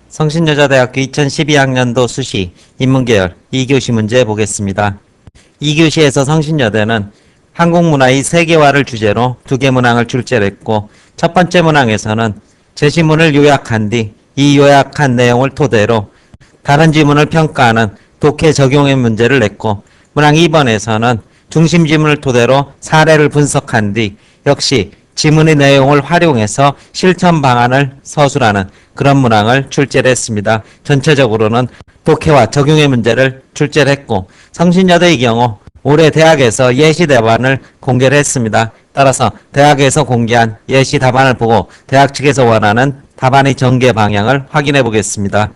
성신여자대학교 2012학년도 수시 인문계열 2교시 문제 보겠습니다. 2교시에서 성신여대는 한국문화의 세계화를 주제로 두 개 문항을 출제를 했고, 첫 번째 문항에서는 제시문을 요약한 뒤 이 요약한 내용을 토대로 다른 지문을 평가하는 독해 적용의 문제를 냈고, 문항 2번에서는 중심 지문을 토대로 사례를 분석한 뒤 역시 지문의 내용을 활용해서 실천 방안을 서술하는 그런 문항을 출제를 했습니다. 전체적으로는 독해와 적용의 문제를 출제를 했고, 성신여대의 경우 올해 대학에서 예시 답안을 공개를 했습니다. 따라서 대학에서 공개한 예시 답안을 보고 대학 측에서 원하는 답안의 전개 방향을 확인해 보겠습니다.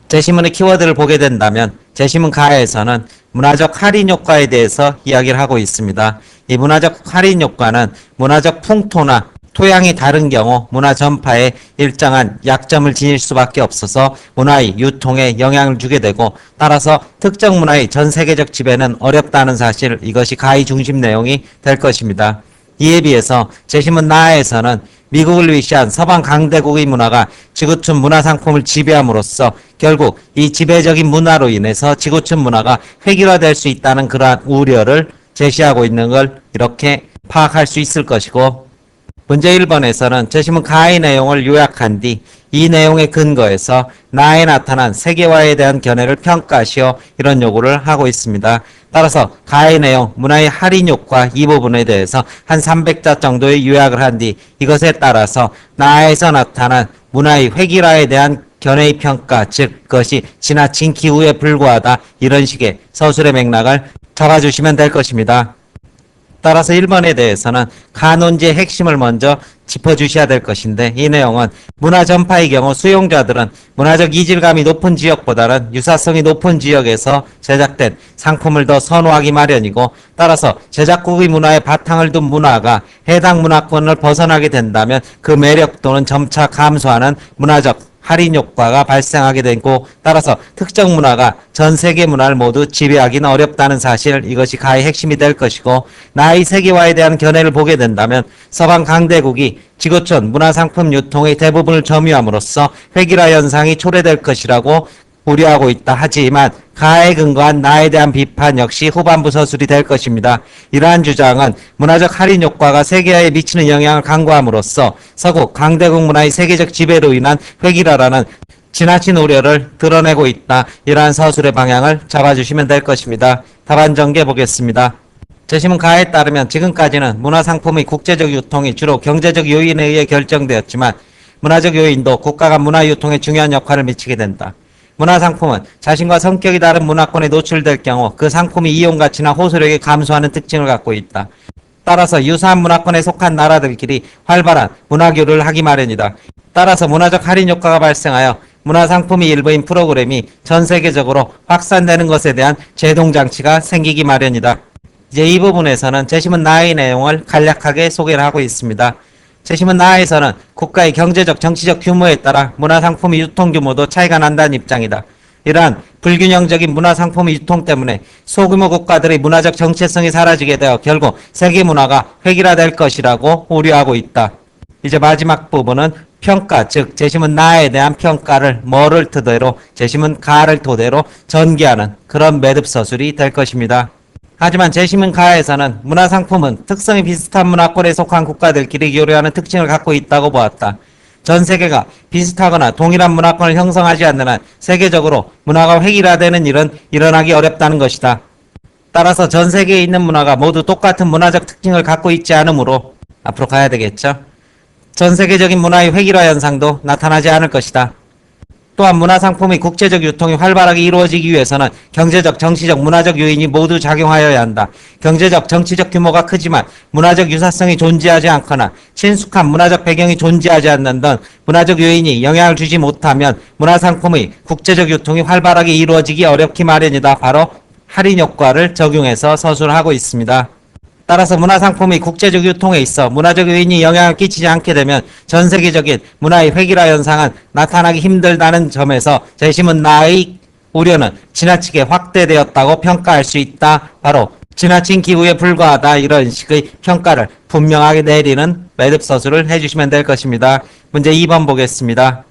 제시문의 키워드를 보게 된다면 제시문 가에서는 문화적 할인 효과에 대해서 이야기를 하고 있습니다. 이 문화적 할인 효과는 문화적 풍토나 토양이 다른 경우 문화 전파에 일정한 약점을 지닐 수밖에 없어서 문화의 유통에 영향을 주게 되고, 따라서 특정 문화의 전 세계적 지배는 어렵다는 사실, 이것이 가의 중심 내용이 될 것입니다. 이에 비해서 제시문 나에서는 미국을 위시한 서방 강대국의 문화가 지구촌 문화상품을 지배함으로써 결국 이 지배적인 문화로 인해서 지구촌 문화가 획일화될 수 있다는 그러한 우려를 제시하고 있는 걸 이렇게 파악할 수 있을 것이고, 문제 1번에서는 제시문 가의 내용을 요약한 뒤 이 내용에 근거해서 나에 나타난 세계화에 대한 견해를 평가하시오, 이런 요구를 하고 있습니다. 따라서 가의 내용, 문화의 할인 효과 이 부분에 대해서 한 300자 정도의 요약을 한 뒤 이것에 따라서 나에서 나타난 문화의 획일화에 대한 견해의 평가, 즉 그것이 지나친 기후에 불과하다, 이런 식의 서술의 맥락을 잡아주시면 될 것입니다. 따라서 1번에 대해서는 가논지의 핵심을 먼저 짚어주셔야 될 것인데, 이 내용은 문화 전파의 경우 수용자들은 문화적 이질감이 높은 지역보다는 유사성이 높은 지역에서 제작된 상품을 더 선호하기 마련이고, 따라서 제작국의 문화에 바탕을 둔 문화가 해당 문화권을 벗어나게 된다면 그 매력도는 점차 감소하는 문화적 할인 효과가 발생하게 되고, 따라서 특정 문화가 전 세계 문화를 모두 지배하기는 어렵다는 사실, 이것이 가의 핵심이 될 것이고, 나의 세계화에 대한 견해를 보게 된다면 서방 강대국이 지구촌 문화상품 유통의 대부분을 점유함으로써 획일화 현상이 초래될 것이라고 우려하고 있다. 하지만 가에 근거한 나에 대한 비판 역시 후반부 서술이 될 것입니다. 이러한 주장은 문화적 할인 효과가 세계화에 미치는 영향을 간과함으로써 서구 강대국 문화의 세계적 지배로 인한 획일화라는 지나친 우려를 드러내고 있다. 이러한 서술의 방향을 잡아주시면 될 것입니다. 답안 전개 보겠습니다. 제시문 가에 따르면 지금까지는 문화상품의 국제적 유통이 주로 경제적 요인에 의해 결정되었지만 문화적 요인도 국가 간 문화 유통에 중요한 역할을 미치게 된다. 문화상품은 자신과 성격이 다른 문화권에 노출될 경우 그 상품의 이용가치나 호소력이 감소하는 특징을 갖고 있다. 따라서 유사한 문화권에 속한 나라들끼리 활발한 문화교류를 하기 마련이다. 따라서 문화적 할인 효과가 발생하여 문화상품의 일부인 프로그램이 전 세계적으로 확산되는 것에 대한 제동장치가 생기기 마련이다. 이제 이 부분에서는 제시문 나의 내용을 간략하게 소개를 하고 있습니다. 제시문 나에서는 국가의 경제적, 정치적 규모에 따라 문화상품의 유통 규모도 차이가 난다는 입장이다. 이러한 불균형적인 문화상품의 유통 때문에 소규모 국가들의 문화적 정체성이 사라지게 되어 결국 세계 문화가 획일화될 것이라고 우려하고 있다. 이제 마지막 부분은 평가, 즉 제시문 나에 대한 평가를 뭐를 토대로, 제시문 가를 토대로 전개하는 그런 매듭 서술이 될 것입니다. 하지만 제시문 가에서는 문화상품은 특성이 비슷한 문화권에 속한 국가들끼리 교류하는 특징을 갖고 있다고 보았다. 전 세계가 비슷하거나 동일한 문화권을 형성하지 않는 한 세계적으로 문화가 획일화되는 일은 일어나기 어렵다는 것이다. 따라서 전 세계에 있는 문화가 모두 똑같은 문화적 특징을 갖고 있지 않으므로 앞으로 가야 되겠죠. 전 세계적인 문화의 획일화 현상도 나타나지 않을 것이다. 또한 문화상품의 국제적 유통이 활발하게 이루어지기 위해서는 경제적, 정치적, 문화적 요인이 모두 작용하여야 한다. 경제적, 정치적 규모가 크지만 문화적 유사성이 존재하지 않거나 친숙한 문화적 배경이 존재하지 않는 등 문화적 요인이 영향을 주지 못하면 문화상품의 국제적 유통이 활발하게 이루어지기 어렵기 마련이다. 바로 할인 효과를 적용해서 서술하고 있습니다. 따라서 문화상품의 국제적 유통에 있어 문화적 요인이 영향을 끼치지 않게 되면 전 세계적인 문화의 획일화 현상은 나타나기 힘들다는 점에서 제시문 나의 우려는 지나치게 확대되었다고 평가할 수 있다. 바로 지나친 기후에 불과하다, 이런 식의 평가를 분명하게 내리는 매듭 서술을 해주시면 될 것입니다. 문제 2번 보겠습니다.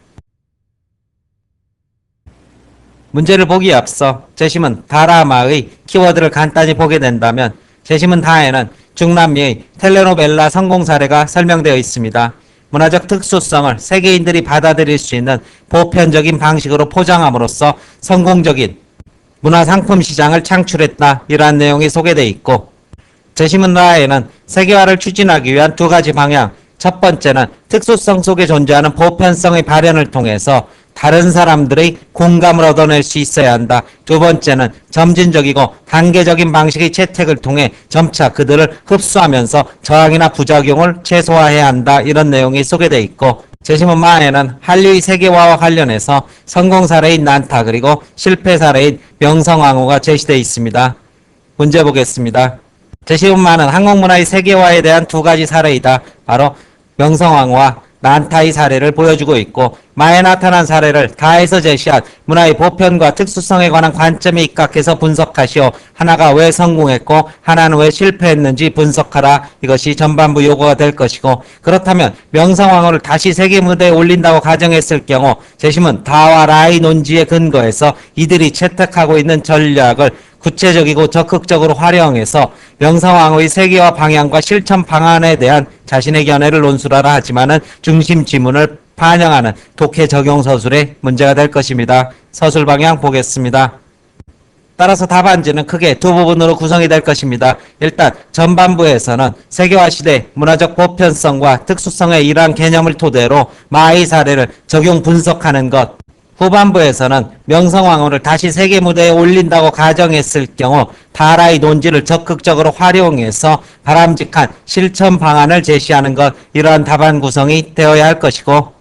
문제를 보기에 앞서 제시문 다라마의 키워드를 간단히 보게 된다면 제시문 다에는 중남미의 텔레노벨라 성공 사례가 설명되어 있습니다. 문화적 특수성을 세계인들이 받아들일 수 있는 보편적인 방식으로 포장함으로써 성공적인 문화상품 시장을 창출했다. 이러한 내용이 소개되어 있고 제시문 라에는 세계화를 추진하기 위한 두 가지 방향, 첫 번째는 특수성 속에 존재하는 보편성의 발현을 통해서 다른 사람들의 공감을 얻어낼 수 있어야 한다. 두 번째는 점진적이고 단계적인 방식의 채택을 통해 점차 그들을 흡수하면서 저항이나 부작용을 최소화해야 한다. 이런 내용이 소개되어 있고 제시문 마에는 한류의 세계화와 관련해서 성공 사례인 난타 그리고 실패 사례인 명성황후가 제시되어 있습니다. 문제 보겠습니다. 제시문 마는 한국 문화의 세계화에 대한 두 가지 사례이다. 바로 명성황후와 난타의 사례를 보여주고 있고 마에 나타난 사례를 다에서 제시한 문화의 보편과 특수성에 관한 관점에 입각해서 분석하시오. 하나가 왜 성공했고 하나는 왜 실패했는지 분석하라. 이것이 전반부 요구가 될 것이고 그렇다면 명성황후를 다시 세계 무대에 올린다고 가정했을 경우 제시문 다와 라의 논지에 근거해서 이들이 채택하고 있는 전략을 구체적이고 적극적으로 활용해서 명성황후의 세계화 방향과 실천 방안에 대한 자신의 견해를 논술하라 하지만은 중심 지문을 반영하는 독해 적용 서술의 문제가 될 것입니다. 서술 방향 보겠습니다. 따라서 답안지는 크게 두 부분으로 구성이 될 것입니다. 일단 전반부에서는 세계화 시대 문화적 보편성과 특수성의 이러한 개념을 토대로 마의 사례를 적용 분석하는 것, 후반부에서는 명성황후를 다시 세계 무대에 올린다고 가정했을 경우 다라의 논지를 적극적으로 활용해서 바람직한 실천 방안을 제시하는 것, 이러한 답안 구성이 되어야 할 것이고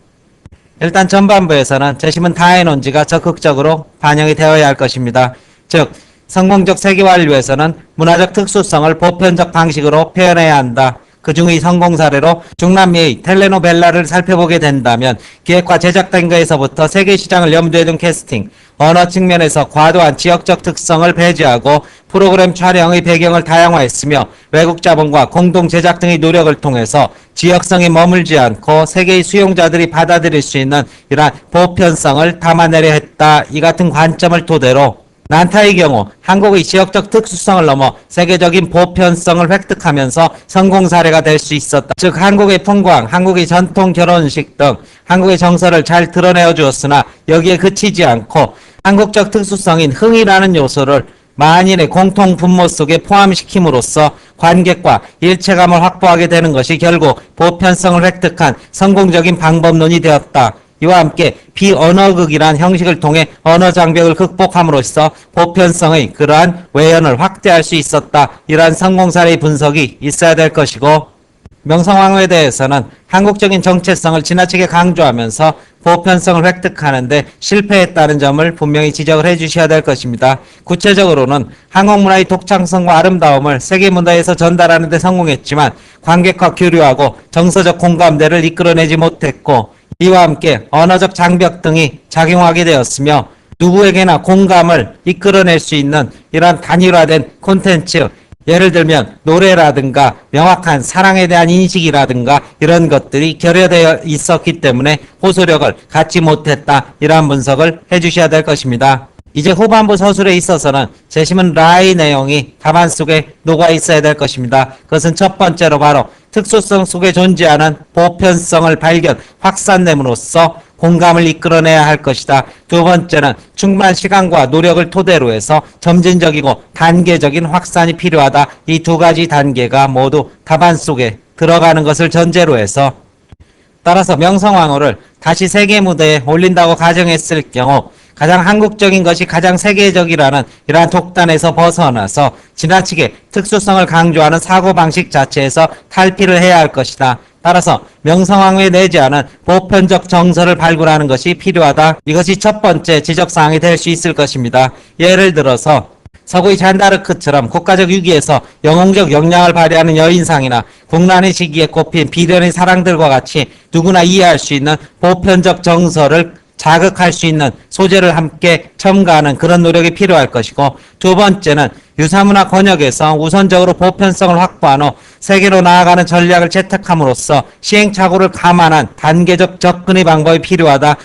일단 전반부에서는 제시문 다의 논지가 적극적으로 반영이 되어야 할 것입니다. 즉 성공적 세계화를 위해서는 문화적 특수성을 보편적 방식으로 표현해야 한다. 그 중의 성공 사례로 중남미의 텔레노벨라를 살펴보게 된다면 기획과 제작 단계에서부터 세계 시장을 염두에 둔 캐스팅, 언어 측면에서 과도한 지역적 특성을 배제하고 프로그램 촬영의 배경을 다양화했으며 외국 자본과 공동 제작 등의 노력을 통해서 지역성에 머물지 않고 세계의 수용자들이 받아들일 수 있는 이러한 보편성을 담아내려 했다. 이 같은 관점을 토대로 난타의 경우 한국의 지역적 특수성을 넘어 세계적인 보편성을 획득하면서 성공 사례가 될 수 있었다. 즉 한국의 풍광, 한국의 전통 결혼식 등 한국의 정서를 잘 드러내어 주었으나 여기에 그치지 않고 한국적 특수성인 흥이라는 요소를 만인의 공통 분모 속에 포함시킴으로써 관객과 일체감을 확보하게 되는 것이 결국 보편성을 획득한 성공적인 방법론이 되었다. 이와 함께 비언어극이란 형식을 통해 언어 장벽을 극복함으로써 보편성의 그러한 외연을 확대할 수 있었다. 이러한 성공 사례의 분석이 있어야 될 것이고 명성황후에 대해서는 한국적인 정체성을 지나치게 강조하면서 보편성을 획득하는 데 실패했다는 점을 분명히 지적을 해주셔야 될 것입니다. 구체적으로는 한국 문화의 독창성과 아름다움을 세계 무대에서 전달하는 데 성공했지만 관객과 교류하고 정서적 공감대를 이끌어내지 못했고 이와 함께 언어적 장벽 등이 작용하게 되었으며 누구에게나 공감을 이끌어낼 수 있는 이러한 단일화된 콘텐츠, 예를 들면 노래라든가 명확한 사랑에 대한 인식이라든가 이런 것들이 결여되어 있었기 때문에 호소력을 갖지 못했다. 이러한 분석을 해주셔야 될 것입니다. 이제 후반부 서술에 있어서는 제시문 라의 내용이 답안 속에 녹아 있어야 될 것입니다. 그것은 첫 번째로 바로 특수성 속에 존재하는 보편성을 발견, 확산됨으로써 공감을 이끌어내야 할 것이다. 두 번째는 충분한 시간과 노력을 토대로 해서 점진적이고 단계적인 확산이 필요하다. 이 두 가지 단계가 모두 답안 속에 들어가는 것을 전제로 해서 따라서 명성황후를 다시 세계 무대에 올린다고 가정했을 경우 가장 한국적인 것이 가장 세계적이라는 이러한 독단에서 벗어나서 지나치게 특수성을 강조하는 사고방식 자체에서 탈피를 해야 할 것이다. 따라서 명성황후에 내재하는 보편적 정서를 발굴하는 것이 필요하다. 이것이 첫 번째 지적사항이 될 수 있을 것입니다. 예를 들어서 서구의 잔다르크처럼 국가적 위기에서 영웅적 역량을 발휘하는 여인상이나 국난의 시기에 꼽힌 비련의 사랑들과 같이 누구나 이해할 수 있는 보편적 정서를 자극할 수 있는 소재를 함께 첨가하는 그런 노력이 필요할 것이고 두 번째는 유사문화 권역에서 우선적으로 보편성을 확보한 후 세계로 나아가는 전략을 채택함으로써 시행착오를 감안한 단계적 접근의 방법이 필요하다.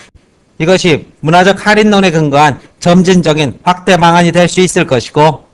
이것이 문화적 할인론에 근거한 점진적인 확대 방안이 될 수 있을 것이고,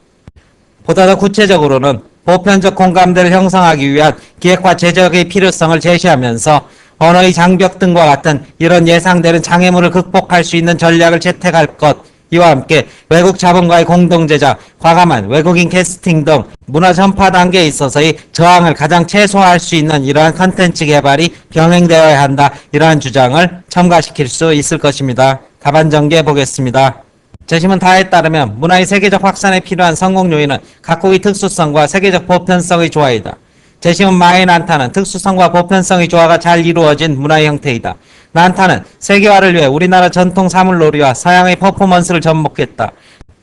보다 더 구체적으로는 보편적 공감대를 형성하기 위한 기획과 제작의 필요성을 제시하면서 언어의 장벽 등과 같은 이런 예상되는 장애물을 극복할 수 있는 전략을 채택할 것, 이와 함께 외국 자본과의 공동제작, 과감한 외국인 캐스팅 등 문화 전파 단계에 있어서의 저항을 가장 최소화할 수 있는 이러한 컨텐츠 개발이 병행되어야 한다. 이러한 주장을 첨가시킬 수 있을 것입니다. 답안 전개 보겠습니다. 제시문 다에 따르면 문화의 세계적 확산에 필요한 성공 요인은 각국의 특수성과 세계적 보편성의 조화이다. 제시문 마의 난타는 특수성과 보편성의 조화가 잘 이루어진 문화의 형태이다. 난타는 세계화를 위해 우리나라 전통 사물놀이와 서양의 퍼포먼스를 접목했다.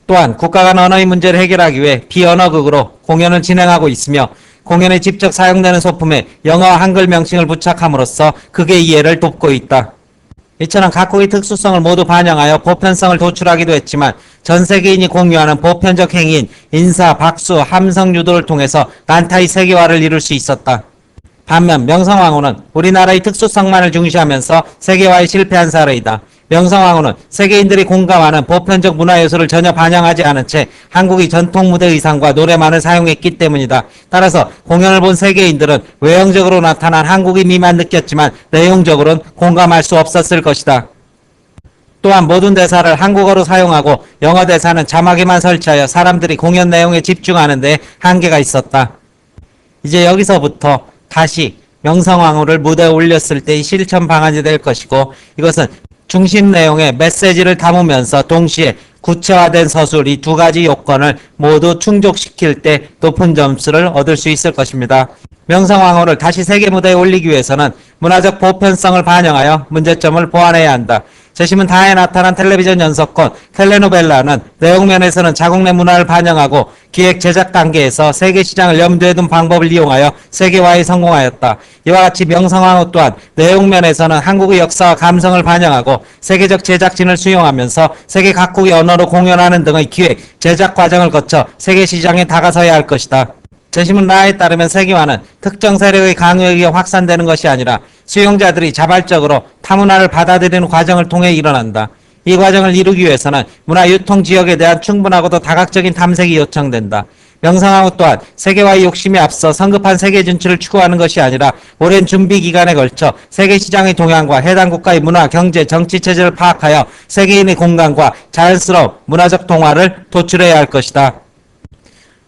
또한 국가 간 언어의 문제를 해결하기 위해 비언어극으로 공연을 진행하고 있으며, 공연에 직접 사용되는 소품에 영어와 한글 명칭을 부착함으로써 극의 이해를 돕고 있다. 이처럼 각국의 특수성을 모두 반영하여 보편성을 도출하기도 했지만, 전 세계인이 공유하는 보편적 행위인 인사, 박수, 함성 유도를 통해서 난타의 세계화를 이룰 수 있었다. 반면 명성황후는 우리나라의 특수성만을 중시하면서 세계화에 실패한 사례이다. 명성황후는 세계인들이 공감하는 보편적 문화 요소를 전혀 반영하지 않은 채 한국의 전통 무대 의상과 노래만을 사용했기 때문이다. 따라서 공연을 본 세계인들은 외형적으로 나타난 한국의 미만 느꼈지만 내용적으로는 공감할 수 없었을 것이다. 또한 모든 대사를 한국어로 사용하고 영어 대사는 자막에만 설치하여 사람들이 공연 내용에 집중하는 데 한계가 있었다. 이제 여기서부터 다시 명성황후를 무대에 올렸을 때의 실천 방안이 될 것이고, 이것은 중심 내용의 메시지를 담으면서 동시에 구체화된 서술, 이 두 가지 요건을 모두 충족시킬 때 높은 점수를 얻을 수 있을 것입니다. 명성황후를 다시 세계 무대에 올리기 위해서는 문화적 보편성을 반영하여 문제점을 보완해야 한다. 제시문 다에 나타난 텔레비전 연속권 텔레노벨라는 내용면에서는 자국 내 문화를 반영하고 기획 제작 단계에서 세계 시장을 염두에 둔 방법을 이용하여 세계화에 성공하였다. 이와 같이 명성황후 또한 내용면에서는 한국의 역사와 감성을 반영하고 세계적 제작진을 수용하면서 세계 각국의 언어로 공연하는 등의 기획, 제작 과정을 거쳐 세계 시장에 다가서야 할 것이다. 제시문 라에 따르면 세계화는 특정 세력의 강요에 의해 확산되는 것이 아니라 수용자들이 자발적으로 타문화를 받아들이는 과정을 통해 일어난다. 이 과정을 이루기 위해서는 문화 유통 지역에 대한 충분하고도 다각적인 탐색이 요청된다. 명성황후 또한 세계화의 욕심에 앞서 성급한 세계 진출을 추구하는 것이 아니라 오랜 준비 기간에 걸쳐 세계 시장의 동향과 해당 국가의 문화, 경제, 정치 체제를 파악하여 세계인의 공감과 자연스러운 문화적 동화를 도출해야 할 것이다.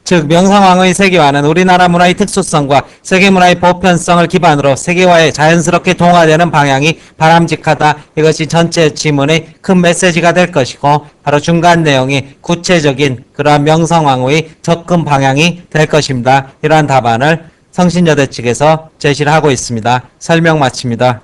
즉 명성황후의 세계화는 우리나라 문화의 특수성과 세계 문화의 보편성을 기반으로 세계화에 자연스럽게 동화되는 방향이 바람직하다. 이것이 전체 지문의 큰 메시지가 될 것이고, 바로 중간 내용이 구체적인 그러한 명성황후의 접근 방향이 될 것입니다. 이러한 답안을 성신여대 측에서 제시를 하고 있습니다. 설명 마칩니다.